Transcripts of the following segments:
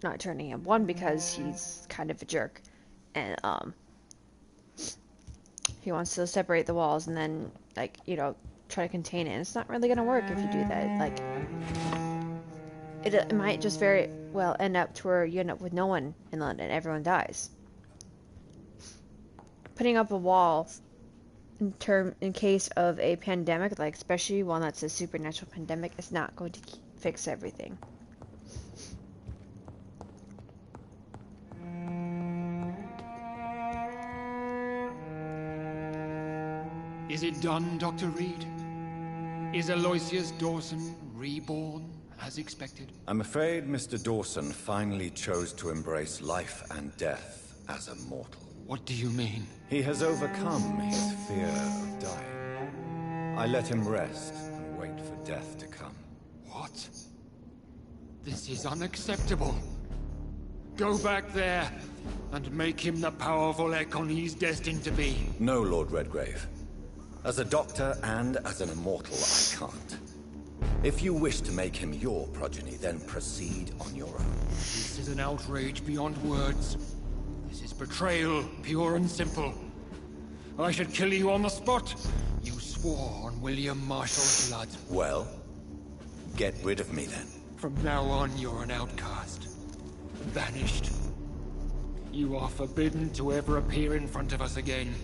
not turning him. One, because he's kind of a jerk, and he wants to separate the walls and then, like, you know, try to contain it. And it's not really gonna work if you do that. Like, it might just very well end up to where you end up with no one in London. Everyone dies. Putting up a wall in case of a pandemic, like especially one that's a supernatural pandemic, is not going to fix everything. Is it done, Dr. Reed? Is Aloysius Dawson reborn as expected? I'm afraid Mr. Dawson finally chose to embrace life and death as a mortal. What do you mean? He has overcome his fear of dying. I let him rest and wait for death to come. What? This is unacceptable. Go back there and make him the powerful Ekon he's destined to be. No, Lord Redgrave. As a doctor and as an immortal, I can't. If you wish to make him your progeny, then proceed on your own. This is an outrage beyond words. This is betrayal, pure and simple. I should kill you on the spot. You swore on William Marshall's blood. Well, get rid of me then. From now on, you're an outcast. Banished. You are forbidden to ever appear in front of us again.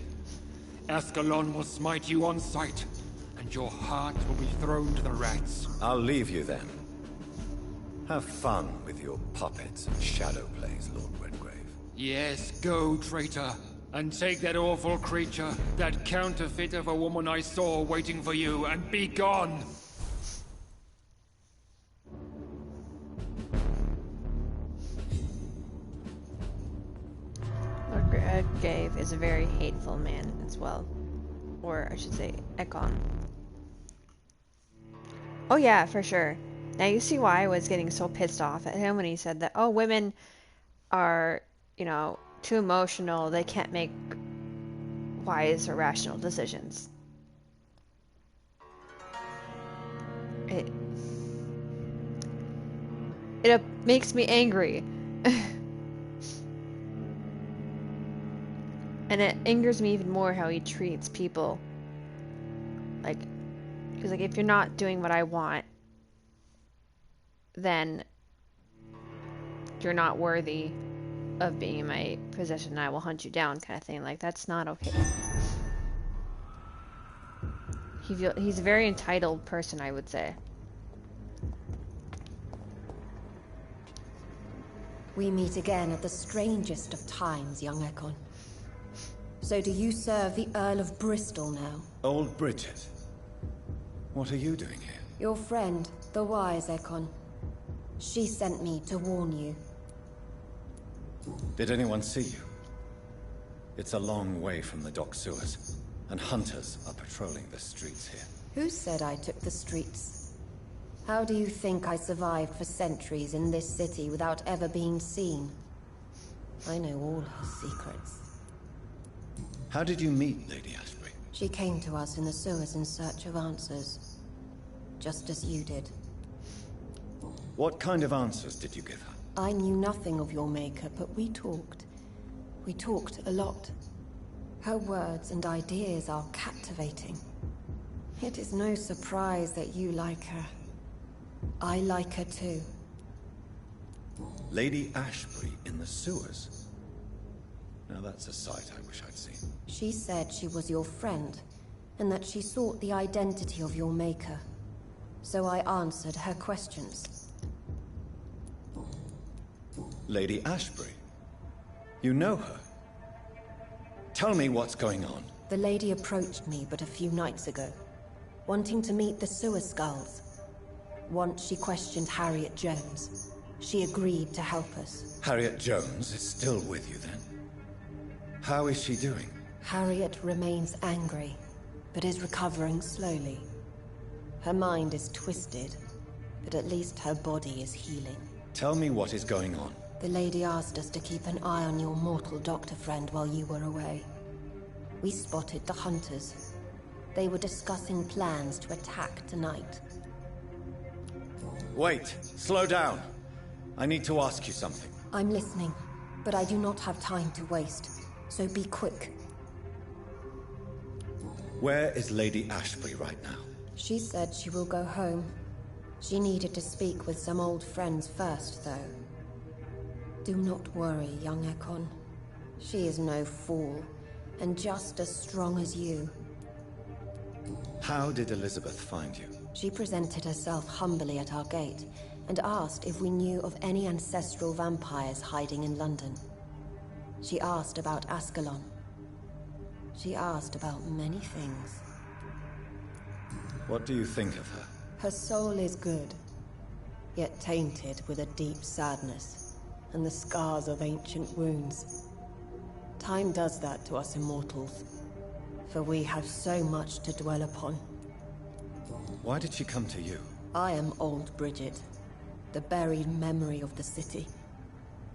Ascalon will smite you on sight, and your heart will be thrown to the rats. I'll leave you then. Have fun with your puppets and shadow plays, Lord Redgrave. Yes, go, traitor. And take that awful creature, that counterfeit of a woman I saw waiting for you, and be gone! Lord Redgrave is a very hateful man as well. Or I should say, Ekon. Oh yeah, for sure. Now you see why I was getting so pissed off at him when he said that, oh, women are, you know, too emotional, they can't make wise or rational decisions. It makes me angry. And it angers me even more how he treats people. Like, because like, if you're not doing what I want, then you're not worthy of being in my possession and I will hunt you down, kind of thing. Like, that's not okay. He's a very entitled person, I would say. We meet again at the strangest of times, young Ekon. So do you serve the Earl of Bristol now? Old Bridget. What are you doing here? Your friend, the wise Ekon. She sent me to warn you. Did anyone see you? It's a long way from the dock sewers, and hunters are patrolling the streets here. Who said I took the streets? How do you think I survived for centuries in this city without ever being seen? I know all her secrets. How did you meet Lady Ashbury? She came to us in the sewers in search of answers. Just as you did. What kind of answers did you give her? I knew nothing of your maker, but we talked. We talked a lot. Her words and ideas are captivating. It is no surprise that you like her. I like her too. Lady Ashbury in the sewers? Now that's a sight I wish I'd seen. She said she was your friend, and that she sought the identity of your maker. So I answered her questions. Lady Ashbury? You know her? Tell me what's going on. The lady approached me but a few nights ago, wanting to meet the sewer skulls. Once she questioned Harriet Jones. She agreed to help us. Harriet Jones is still with you then? How is she doing? Harriet remains angry, but is recovering slowly. Her mind is twisted, but at least her body is healing. Tell me what is going on. The lady asked us to keep an eye on your mortal doctor friend while you were away. We spotted the hunters. They were discussing plans to attack tonight. Wait, slow down. I need to ask you something. I'm listening, but I do not have time to waste, so be quick. Where is Lady Ashbury right now? She said she will go home. She needed to speak with some old friends first, though. Do not worry, young Ekon. She is no fool, and just as strong as you. How did Elizabeth find you? She presented herself humbly at our gate, and asked if we knew of any ancestral vampires hiding in London. She asked about Ascalon. She asked about many things. What do you think of her? Her soul is good, yet tainted with a deep sadness, and the scars of ancient wounds. Time does that to us immortals, for we have so much to dwell upon. Why did she come to you? I am old Bridget, the buried memory of the city.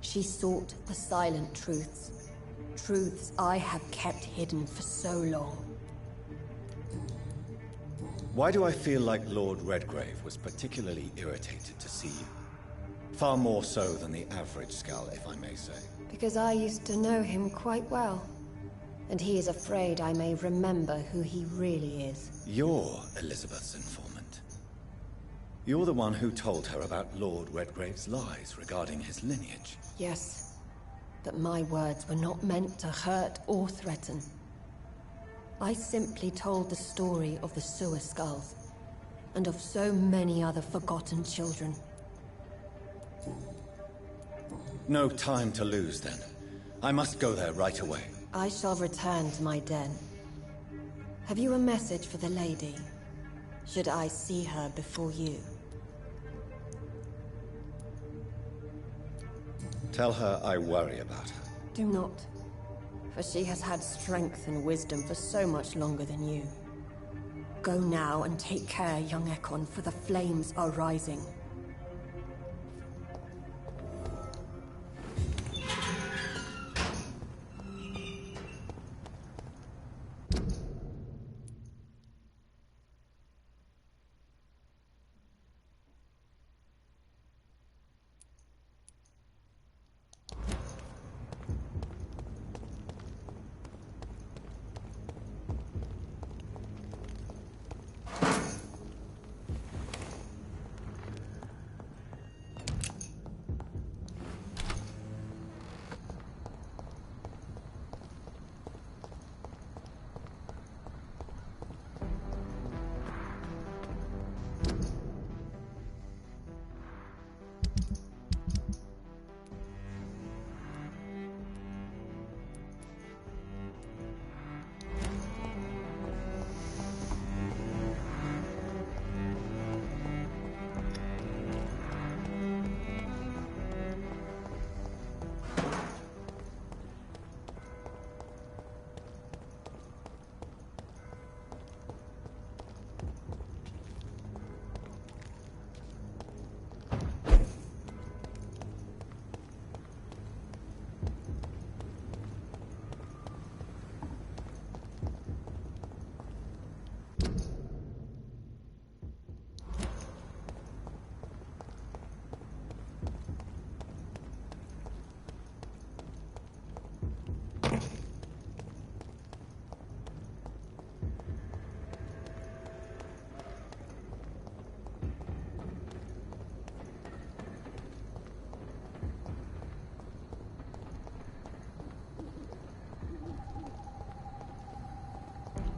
She sought the silent truths, truths I have kept hidden for so long. Why do I feel like Lord Redgrave was particularly irritated to see you? Far more so than the average Skull, if I may say. Because I used to know him quite well, and he is afraid I may remember who he really is. You're Elizabeth's informant. You're the one who told her about Lord Redgrave's lies regarding his lineage. Yes, but my words were not meant to hurt or threaten. I simply told the story of the sewer skulls, and of so many other forgotten children. No time to lose, then. I must go there right away. I shall return to my den. Have you a message for the lady? Should I see her before you? Tell her I worry about her. Do not, for she has had strength and wisdom for so much longer than you. Go now and take care, young Ekon, for the flames are rising.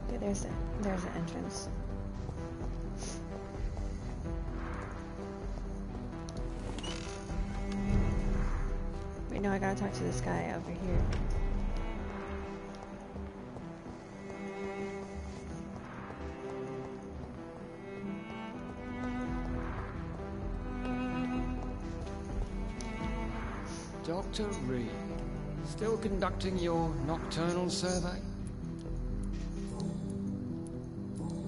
Okay, there's an entrance. Wait, no, I gotta talk to this guy over here. Dr. Reed, still conducting your nocturnal survey?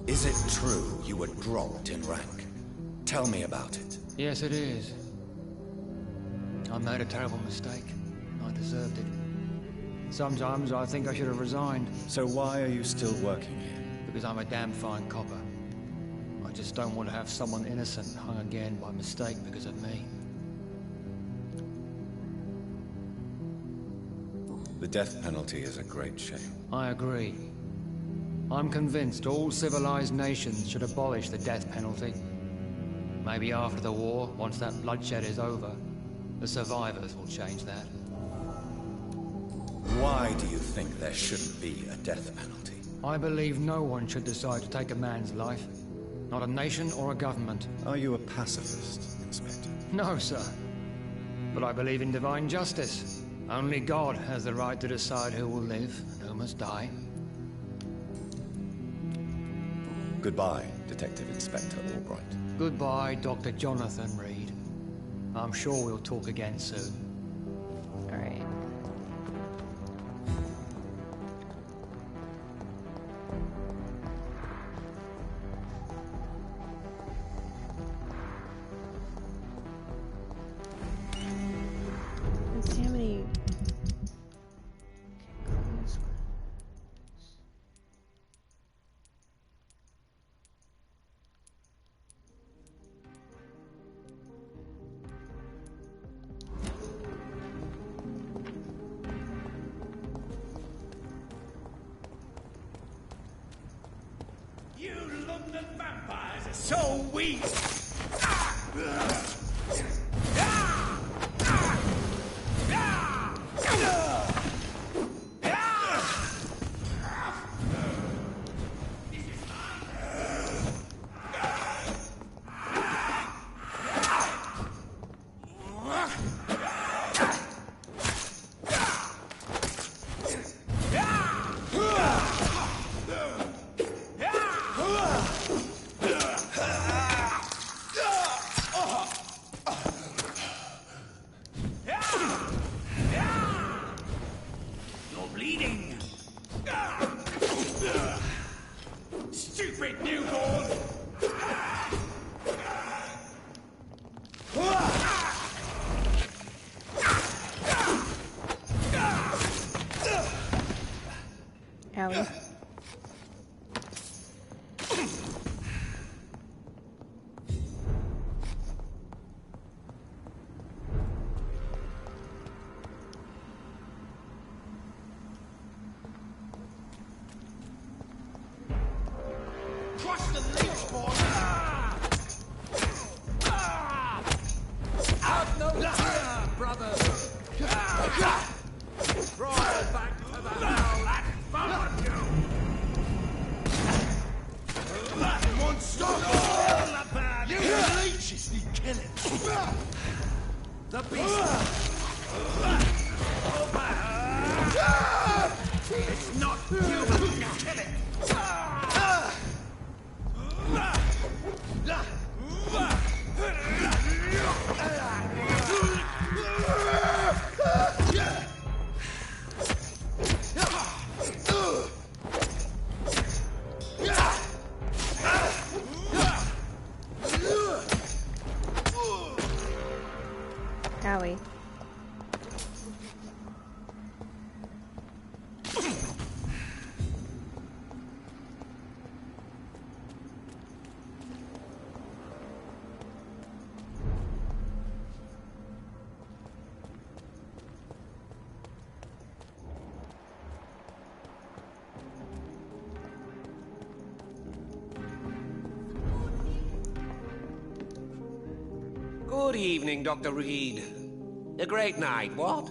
Is it true you were dropped in rank? Tell me about it. Yes, it is. I made a terrible mistake. I deserved it. Sometimes I think I should have resigned. So why are you still working here? Because I'm a damn fine copper. I just don't want to have someone innocent hung again by mistake because of me. The death penalty is a great shame. I agree. I'm convinced all civilized nations should abolish the death penalty. Maybe after the war, once that bloodshed is over, the survivors will change that. Why do you think there shouldn't be a death penalty? I believe no one should decide to take a man's life. Not a nation or a government. Are you a pacifist, Inspector? No, sir. But I believe in divine justice. Only God has the right to decide who will live and who must die. Goodbye, Detective Inspector Albright. Goodbye, Dr. Jonathan Reed. I'm sure we'll talk again soon. All right. Let's see how many. Okay, close. You London vampires are so weak! You're bleeding! Stupid newborn! Owie. Crush the leech, boy! Have no fear, brothers! Crawl back to the hell that followed you! Monster! You leeches need killing! The beast! It's not human! Kill it! Owie. Good evening, Dr. Reed. A great night, what?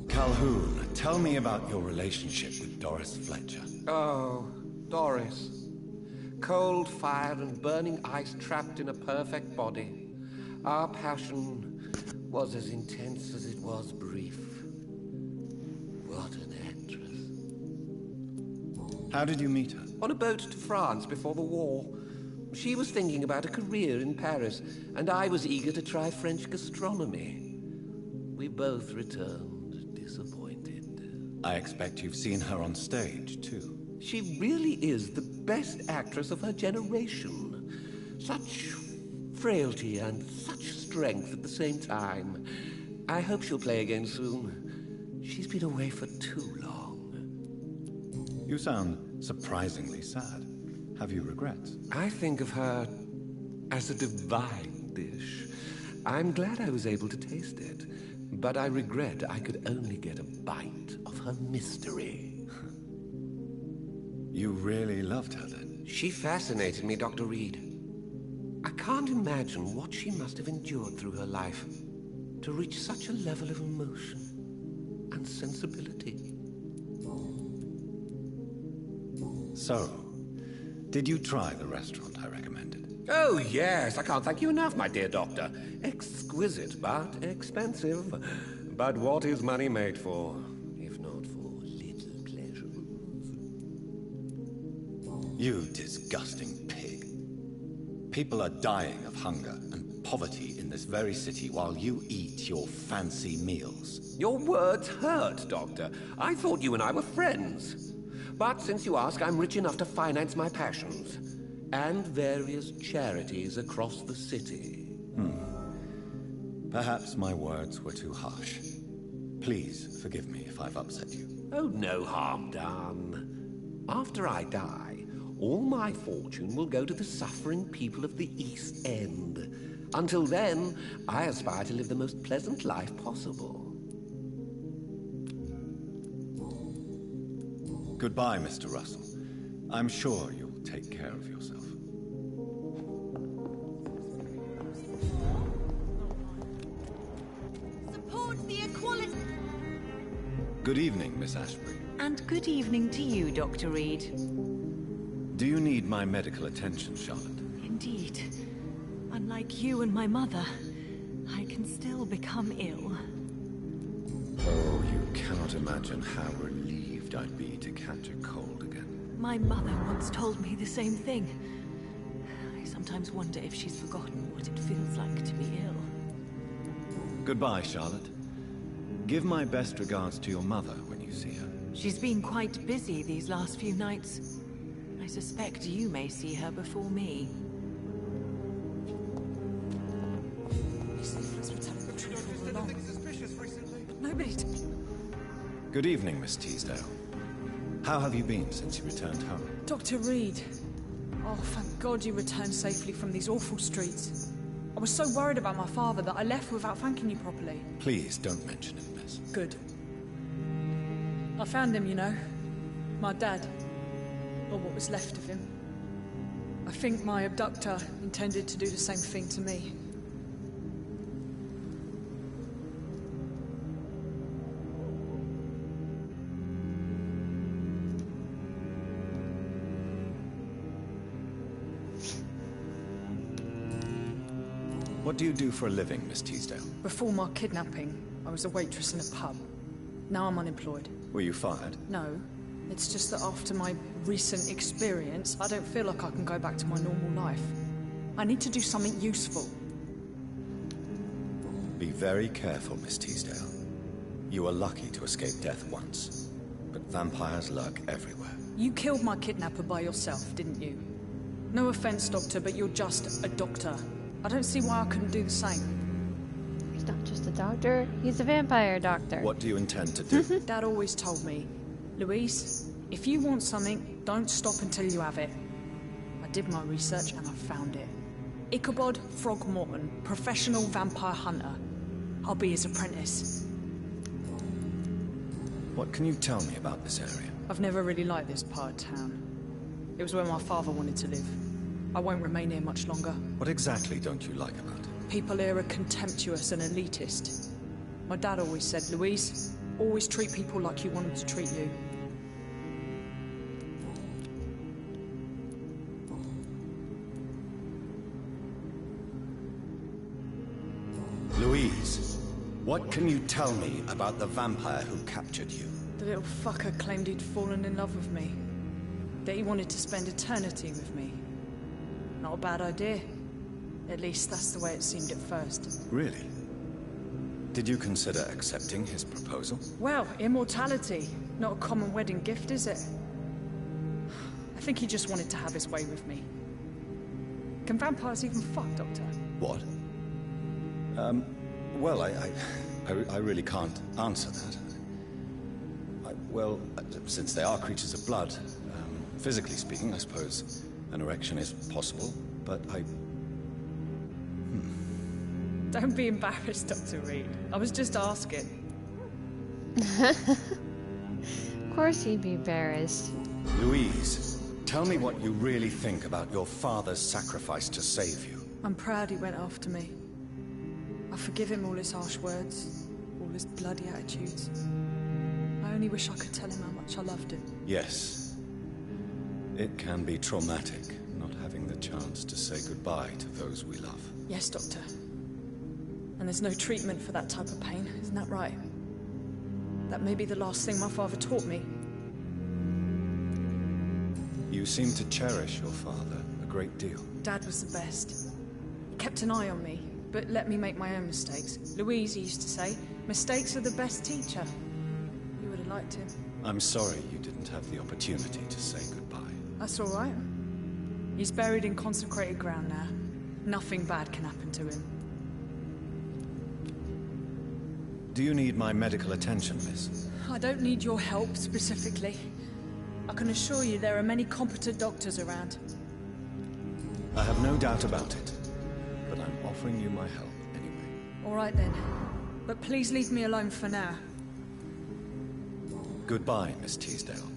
Calhoun, tell me about your relationship with Doris Fletcher. Oh, Doris. Cold fire and burning ice trapped in a perfect body. Our passion was as intense as it was brief. What an actress. How did you meet her? On a boat to France before the war. She was thinking about a career in Paris, and I was eager to try French gastronomy. We both returned disappointed. I expect you've seen her on stage, too. She really is the best actress of her generation. Such frailty and such strength at the same time. I hope she'll play again soon. She's been away for too long. You sound surprisingly sad. Have you regrets? I think of her as a divine dish. I'm glad I was able to taste it. but I regret I could only get a bite of her mystery. You really loved her then? She fascinated me, Dr. Reed. I can't imagine what she must have endured through her life to reach such a level of emotion and sensibility. So, did you try the restaurant I recommended? Oh, yes. I can't thank you enough, my dear doctor. Exquisite, but expensive. But what is money made for, if not for little pleasures? You disgusting pig. People are dying of hunger and poverty in this very city while you eat your fancy meals. Your words hurt, Doctor. I thought you and I were friends. But since you ask, I'm rich enough to finance my passions. And various charities across the city. Perhaps my words were too harsh. Please forgive me if I've upset you. Oh, no harm done. After I die, all my fortune will go to the suffering people of the East End. Until then, I aspire to live the most pleasant life possible. Goodbye, Mr. Russell. I'm sure you'll take care of yourself. Support the equality. Good evening, Miss Ashbury. And good evening to you, Dr. Reed. Do you need my medical attention, Charlotte? Indeed. Unlike you and my mother, I can still become ill. Oh, you cannot imagine how relieved I'd be to catch a cold again. My mother once told me the same thing. I sometimes wonder if she's forgotten what it feels like to be ill. Goodbye, Charlotte. Give my best regards to your mother when you see her. She's been quite busy these last few nights. I suspect you may see her before me. Good evening, Miss Teasdale. How have you been since you returned home? Dr. Reed. Oh, thank God you returned safely from these awful streets. I was so worried about my father that I left without thanking you properly. Please don't mention him, miss. Good. I found him, you know. My dad. Or what was left of him. I think my abductor intended to do the same thing to me. What do you do for a living, Miss Teasdale? Before my kidnapping, I was a waitress in a pub. Now I'm unemployed. Were you fired? No. It's just that after my recent experience, I don't feel like I can go back to my normal life. I need to do something useful. Be very careful, Miss Teasdale. You were lucky to escape death once, but vampires lurk everywhere. You killed my kidnapper by yourself, didn't you? No offense, Doctor, but you're just a doctor. I don't see why I couldn't do the same. He's not just a doctor, he's a vampire doctor. What do you intend to do? Dad always told me, Louise, if you want something, don't stop until you have it. I did my research and I found it. Ichabod Throgmorton, professional vampire hunter. I'll be his apprentice. What can you tell me about this area? I've never really liked this part of town. It was where my father wanted to live. I won't remain here much longer. What exactly don't you like about it? People here are contemptuous and elitist. My dad always said, Louise, always treat people like you want them to treat you. Louise, what can you tell me about the vampire who captured you? The little fucker claimed he'd fallen in love with me. That he wanted to spend eternity with me. Not a bad idea. At least that's the way it seemed at first. Really? Did you consider accepting his proposal? Well, immortality. Not a common wedding gift, is it? I think he just wanted to have his way with me. Can vampires even fuck, Doctor? What? Well, I really can't answer that. Well, since they are creatures of blood, physically speaking, I suppose an erection is possible, but Don't be embarrassed, Dr. Reed. I was just asking. Of course he'd be embarrassed. Louise, tell me what you really think about your father's sacrifice to save you. I'm proud he went after me. I forgive him all his harsh words, all his bloody attitudes. I only wish I could tell him how much I loved him. Yes. It can be traumatic, not having the chance to say goodbye to those we love. Yes, Doctor. And there's no treatment for that type of pain, isn't that right? That may be the last thing my father taught me. You seem to cherish your father a great deal. Dad was the best. He kept an eye on me, but let me make my own mistakes. Louise used to say, mistakes are the best teacher. You would have liked him. I'm sorry you didn't have the opportunity to say goodbye. That's all right. He's buried in consecrated ground now. Nothing bad can happen to him. Do you need my medical attention, miss? I don't need your help specifically. I can assure you there are many competent doctors around. I have no doubt about it, but I'm offering you my help anyway. All right then. But please leave me alone for now. Goodbye, Miss Teasdale,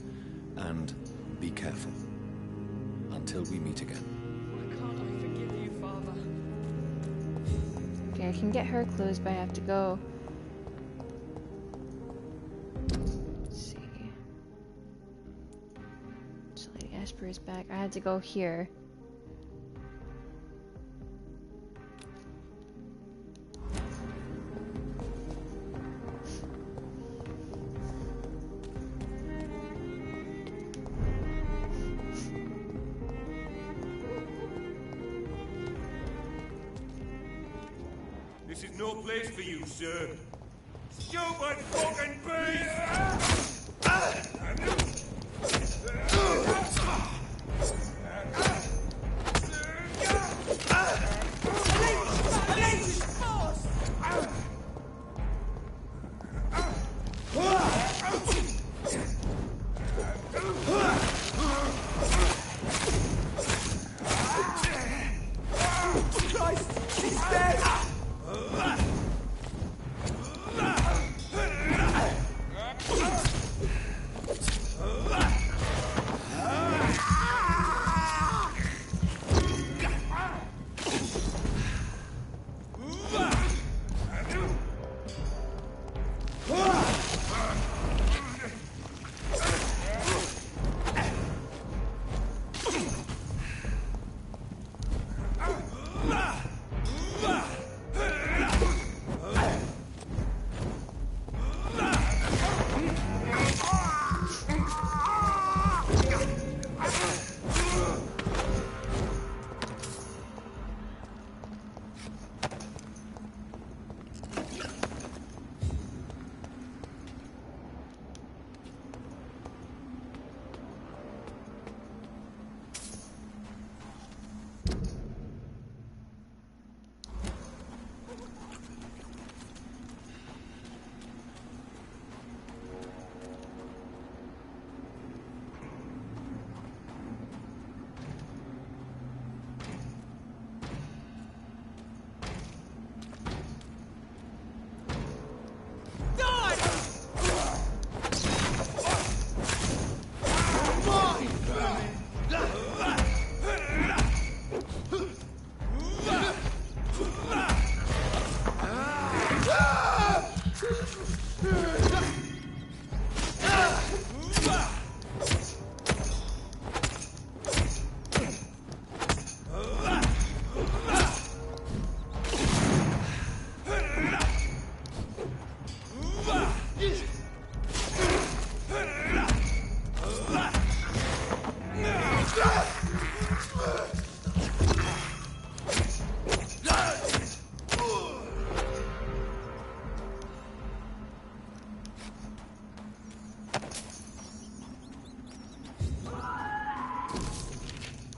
and be careful. Until we meet again. Why can't I forgive you, Father? Okay, I can get her clues, but I have to go. Let's see. So Lady Esper is back. I had to go here. This is no place for you, sir. Stupid fucking beast!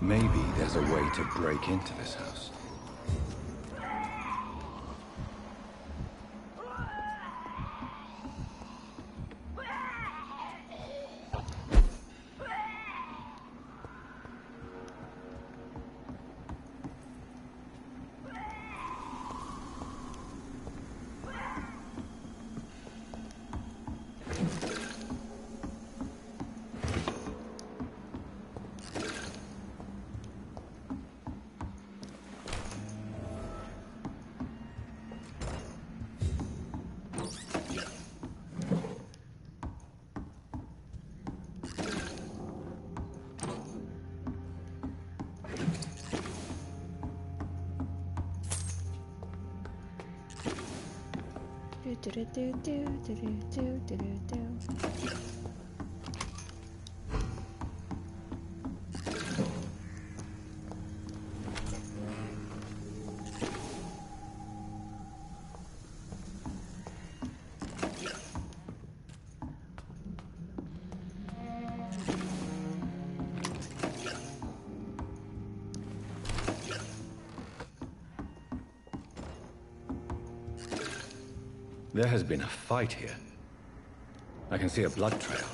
Maybe there's a way to break into this house. Do, do, do, do, do, do, do, do, do, do. There has been a fight here. I can see a blood trail.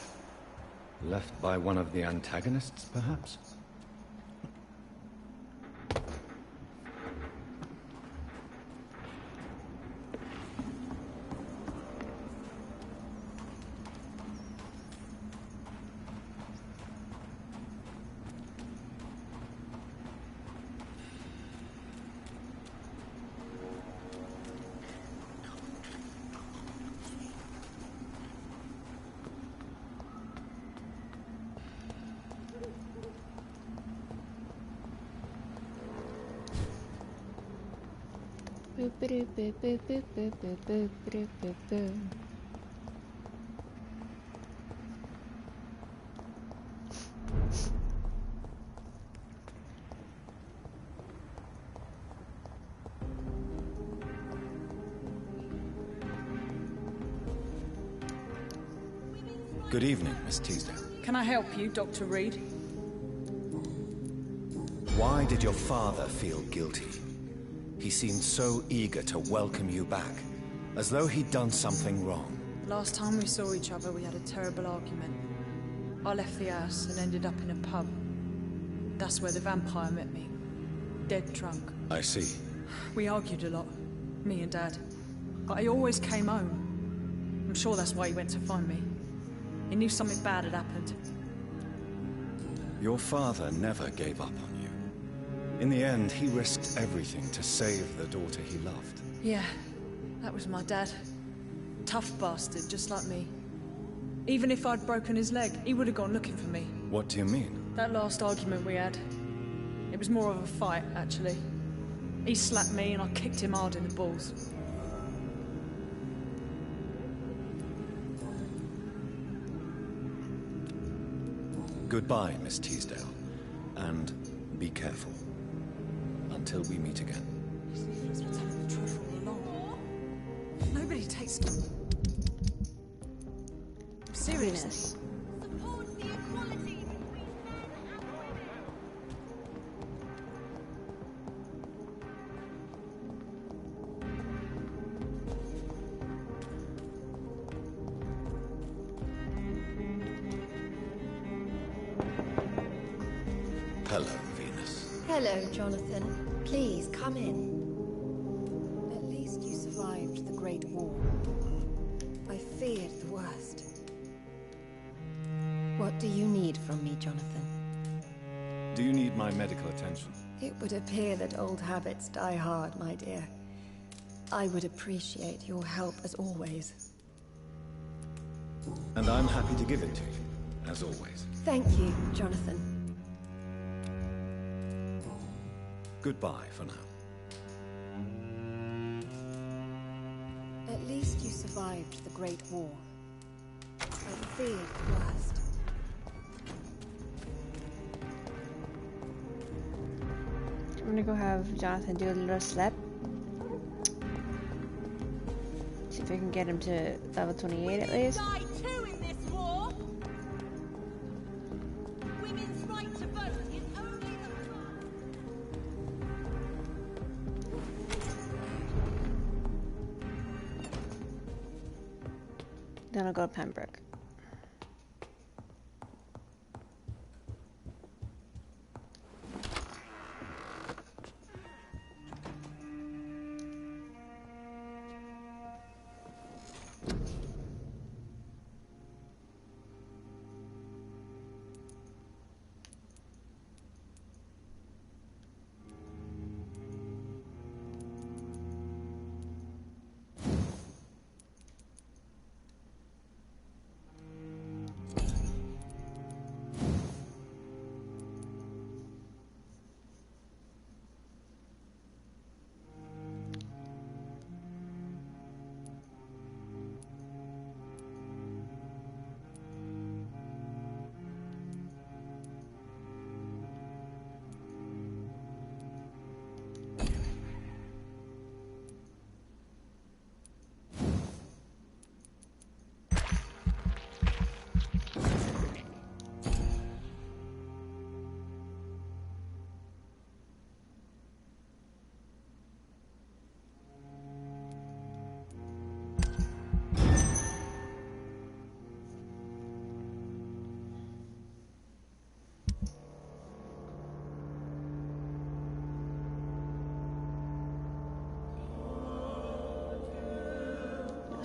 Left by one of the antagonists, perhaps? Boop, boop, boop, boop, boop, boop, boop, boop, boop, boop, boop. Good evening, Miss Teasdale. Can I help you, Dr. Reed? Why did your father feel guilty? He seemed so eager to welcome you back, as though he'd done something wrong. Last time we saw each other, we had a terrible argument. I left the house and ended up in a pub. That's where the vampire met me. Dead drunk. I see. We argued a lot, me and Dad. But he always came home. I'm sure that's why he went to find me. He knew something bad had happened. Your father never gave up on you. In the end, he risked everything to save the daughter he loved. Yeah, that was my dad. Tough bastard, just like me. Even if I'd broken his leg, he would have gone looking for me. What do you mean? That last argument we had, it was more of a fight, actually. He slapped me and I kicked him hard in the balls. Goodbye, Miss Teasdale. And be careful. Until we meet again. These leaflets were telling the truth all along. Nobody takes them. Seriously. Support the equality between men and women. Hello, Venus. Hello, Jonathan. Please, come in. At least you survived the Great War. I feared the worst. What do you need from me, Jonathan? Do you need my medical attention? It would appear that old habits die hard, my dear. I would appreciate your help as always. And I'm happy to give it to you, as always. Thank you, Jonathan. Goodbye for now. At least you survived the Great War. I feared the worst. I'm gonna go have Jonathan do a little slap. See if we can get him to level 28 at least. Die too in this war. Women's right to vote is only the Then I'll go to Pembroke.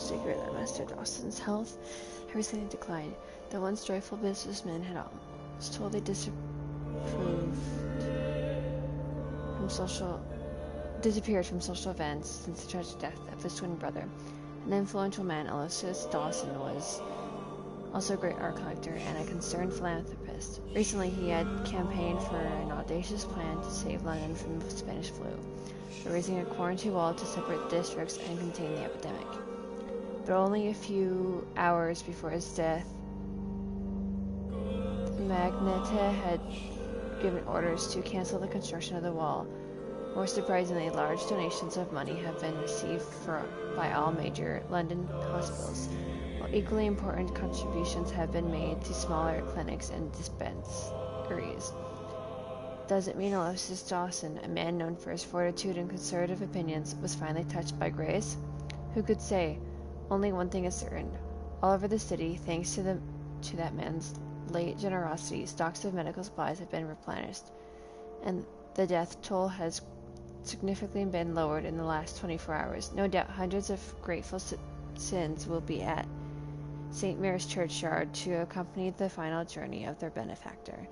secret that Master Dawson's health had recently declined. The once joyful businessman had almost totally disappeared from social events since the tragic death of his twin brother. An influential man, Aloysius Dawson, was also a great art collector and a concerned philanthropist. Recently, he had campaigned for an audacious plan to save London from the Spanish flu, raising a quarantine wall to separate districts and contain the epidemic. But only a few hours before his death, Magnete had given orders to cancel the construction of the wall. More surprisingly, large donations of money have been received by all major London hospitals, while equally important contributions have been made to smaller clinics and dispensaries. Does it mean Aloysius Dawson, a man known for his fortitude and conservative opinions, was finally touched by grace? Who could say? Only one thing is certain. All over the city, thanks to that man's late generosity, stocks of medical supplies have been replenished, and the death toll has significantly been lowered in the last 24 hours. No doubt hundreds of grateful citizens will be at St. Mary's churchyard to accompany the final journey of their benefactor.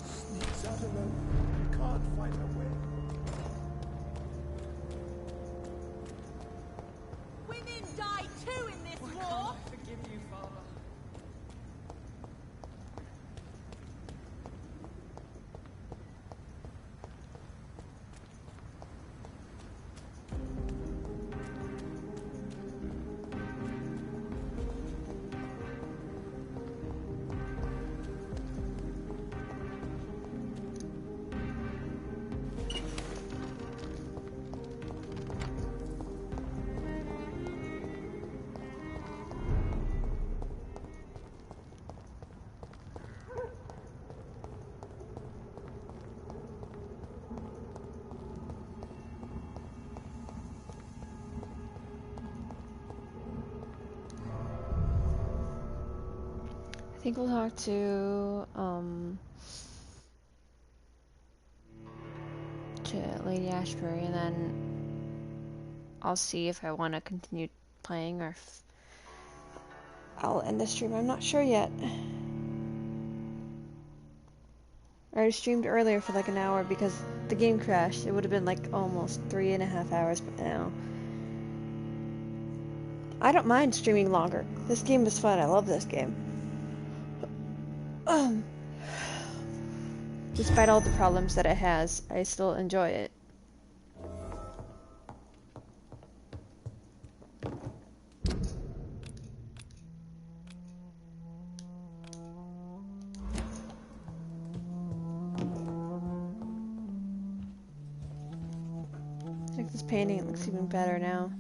Sneaks out alone. We can't find her way. Women die too in this war! Forgive you, Father. I think we'll talk to Lady Ashbury, and then I'll see if I want to continue playing or if I'll end the stream. I'm not sure yet. I already streamed earlier for like an hour because the game crashed. It would have been like almost 3.5 hours, but now I don't mind streaming longer. This game is fun. I love this game. Despite all the problems that it has, I still enjoy it. I think this painting, it looks even better now.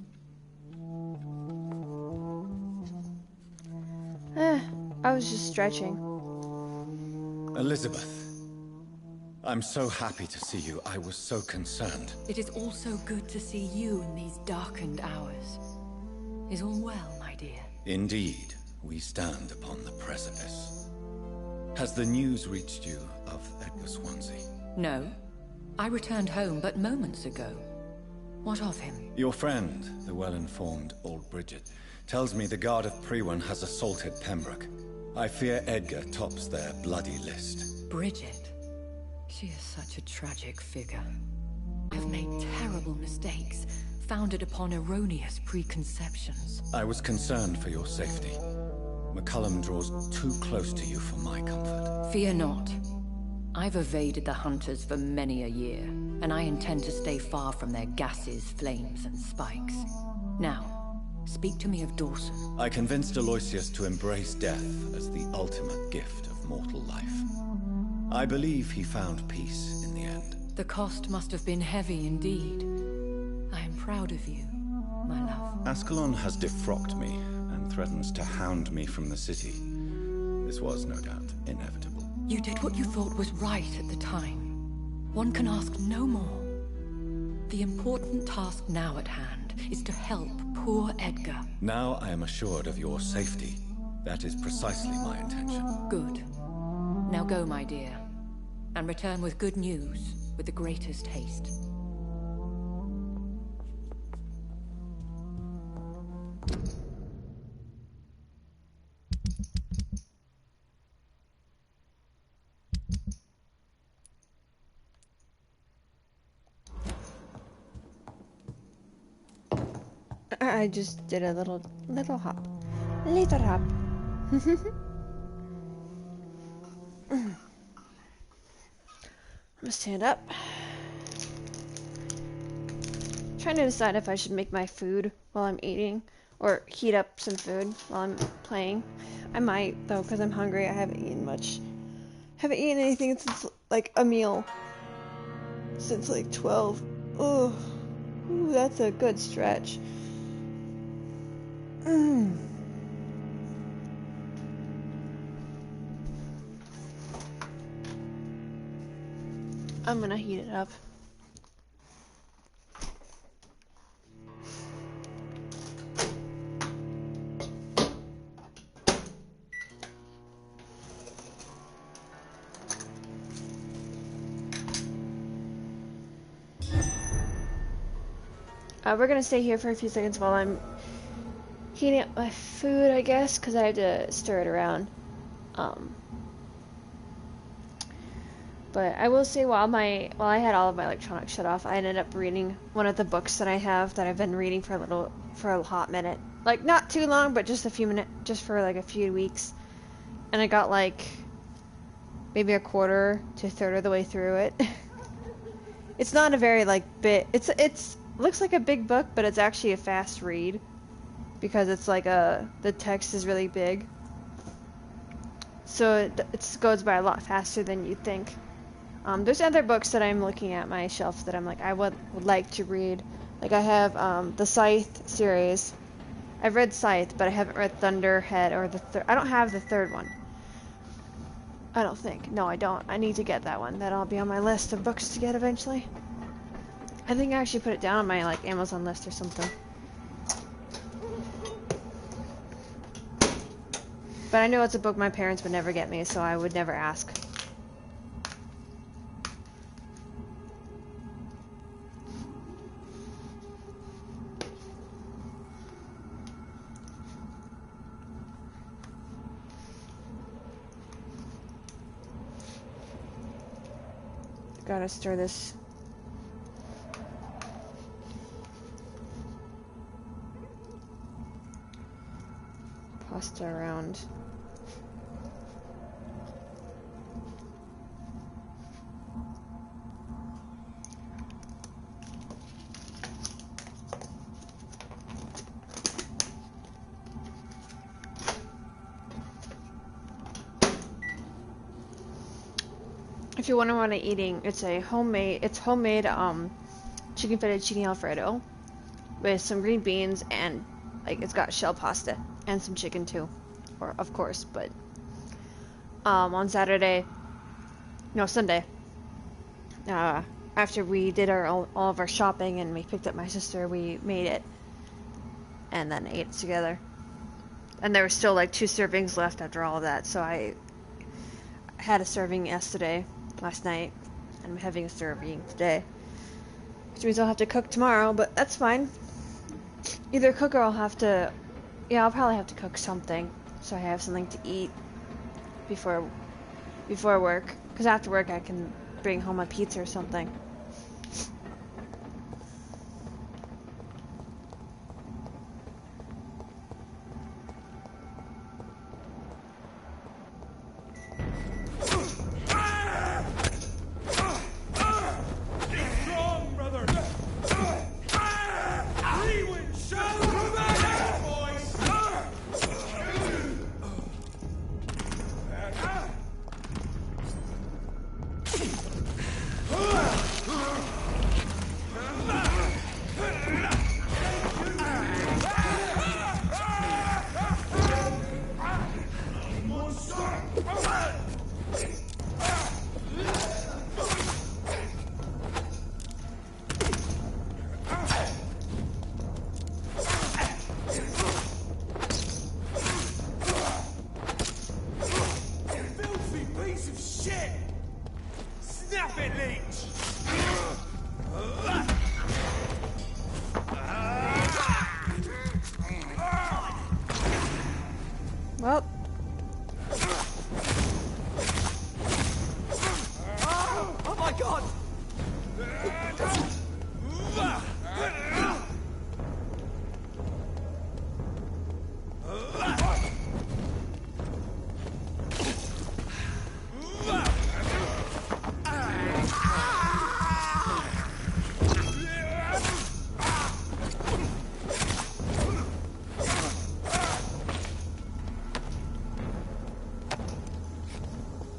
I was just stretching. Elizabeth, I'm so happy to see you. I was so concerned. It is also good to see you in these darkened hours. Is all well, my dear? Indeed, we stand upon the precipice. Has the news reached you of Edgar Swansea? No. I returned home but moments ago. What of him? Your friend, the well-informed old Bridget, tells me the Guard of Priwen has assaulted Pembroke. I fear Edgar tops their bloody list. Bridget? She is such a tragic figure. I've made terrible mistakes, founded upon erroneous preconceptions. I was concerned for your safety. McCullum draws too close to you for my comfort. Fear not. I've evaded the hunters for many a year, and I intend to stay far from their gases, flames, and spikes. Now, speak to me of Dawson. I convinced Aloysius to embrace death as the ultimate gift of mortal life. I believe he found peace in the end. The cost must have been heavy indeed. I am proud of you, my love. Ascalon has defrocked me and threatens to hound me from the city. This was, no doubt, inevitable. You did what you thought was right at the time. One can ask no more. The important task now at hand is to help poor Edgar. Now I am assured of your safety. That is precisely my intention. Good. Now go, my dear, and return with good news with the greatest haste. I just did a little hop. Little hop. I'm gonna stand up. Trying to decide if I should make my food while I'm eating or heat up some food while I'm playing. I might though, because I'm hungry. I haven't eaten much. Haven't eaten anything since like a meal. Since like 12. Ugh. Ooh, that's a good stretch. I'm gonna heat it up. We're gonna stay here for a few seconds while I'm heating up my food, I guess, because I have to stir it around. But I will say, while I had all of my electronics shut off, I ended up reading one of the books that I have that I've been reading for a hot minute. Like, not too long, but just a few minutes, just for like a few weeks. And I got like maybe a quarter to a third of the way through it. It's not a very like big. It's looks like a big book, but it's actually a fast read because it's like the text is really big. So it goes by a lot faster than you'd think. There's other books that I'm looking at my shelf that I'm like, I would like to read. Like I have the Scythe series. I've read Scythe, but I haven't read Thunderhead or I don't have the third one. I don't think. No, I don't. I need to get that one. That'll be on my list of books to get eventually. I think I actually put it down on my like Amazon list or something. But I know it's a book my parents would never get me, so I would never ask. Gotta stir this. Pasta around. If you wonder what I'm eating, it's homemade chicken fettuccine chicken alfredo with some green beans and like it's got shell pasta and some chicken too, or of course. But on Sunday, after we did all of our shopping and we picked up my sister, we made it and then ate it together. And there were still like 2 servings left after all of that, so I had a serving last night, and I'm having a serving today. Which means I'll have to cook tomorrow, but that's fine. Either cook or I'll probably have to cook something, so I have something to eat before work. Because after work I can bring home a pizza or something. Well. Oh my god!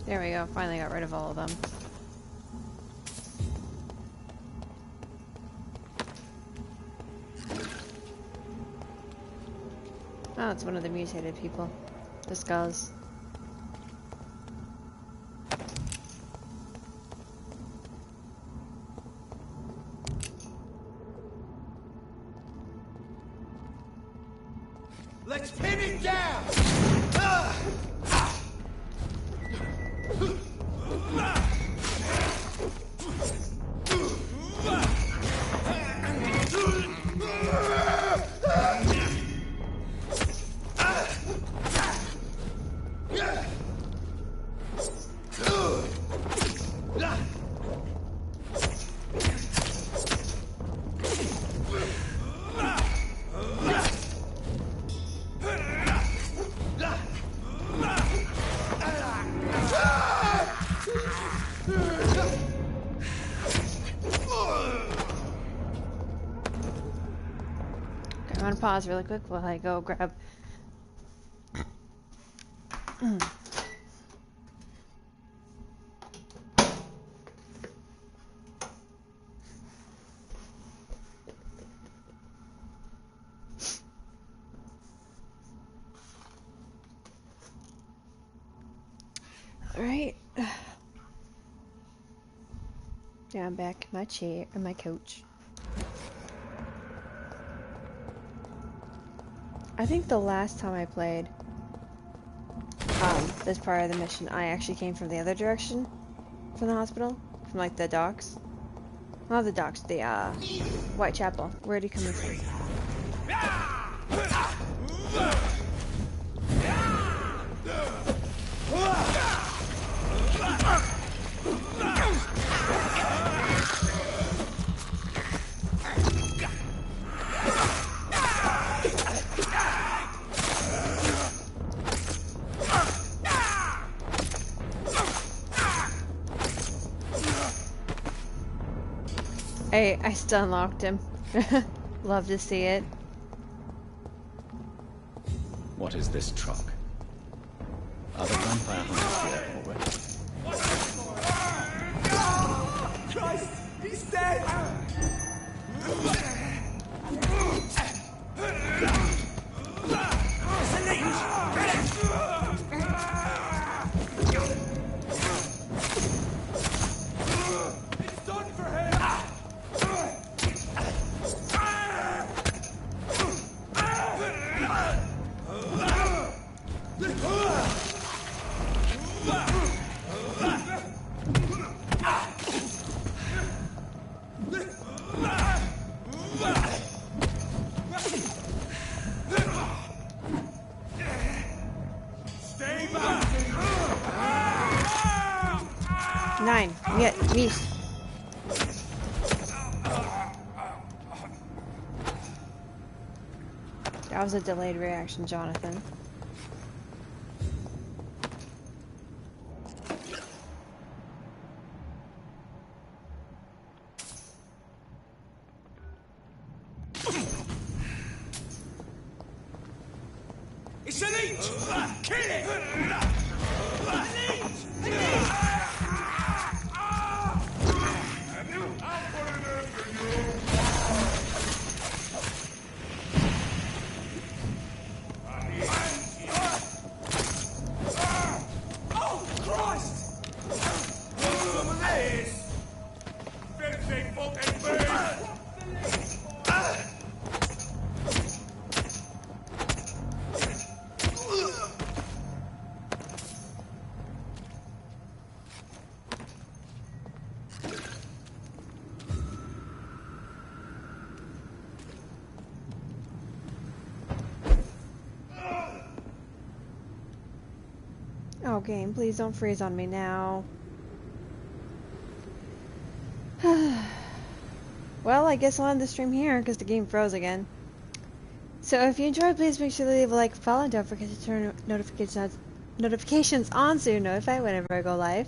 There we go, finally got rid of all of them. Oh, it's one of the mutated people. The skulls. Let's pin it down! I'm gonna pause really quick while I go grab. Alright. Yeah, I'm back in my chair, in my couch. I think the last time I played this part of the mission, I actually came from the other direction from the hospital, from like the docks. Not the docks, the Whitechapel. Where did he come from? Hey, I still unlocked him. Love to see it. What is this truck? Are the vampire hunters here already? Christ! He's dead! It's done for him! 9. Meat. That was a delayed reaction, Jonathan. It's an each! Kill it! Oh, Christ! Some of this! Finishing fucking food! Oh, game, please don't freeze on me now. Well, I guess I'll end the stream here because the game froze again. So if you enjoyed, please make sure to leave a like, follow, and don't forget to turn notifications on so you're notified whenever I go live.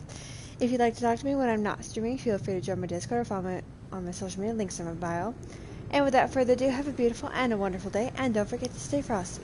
If you'd like to talk to me when I'm not streaming, feel free to join my Discord or follow me on my social media links in my bio. And without further ado, have a beautiful and a wonderful day, and don't forget to stay frosty.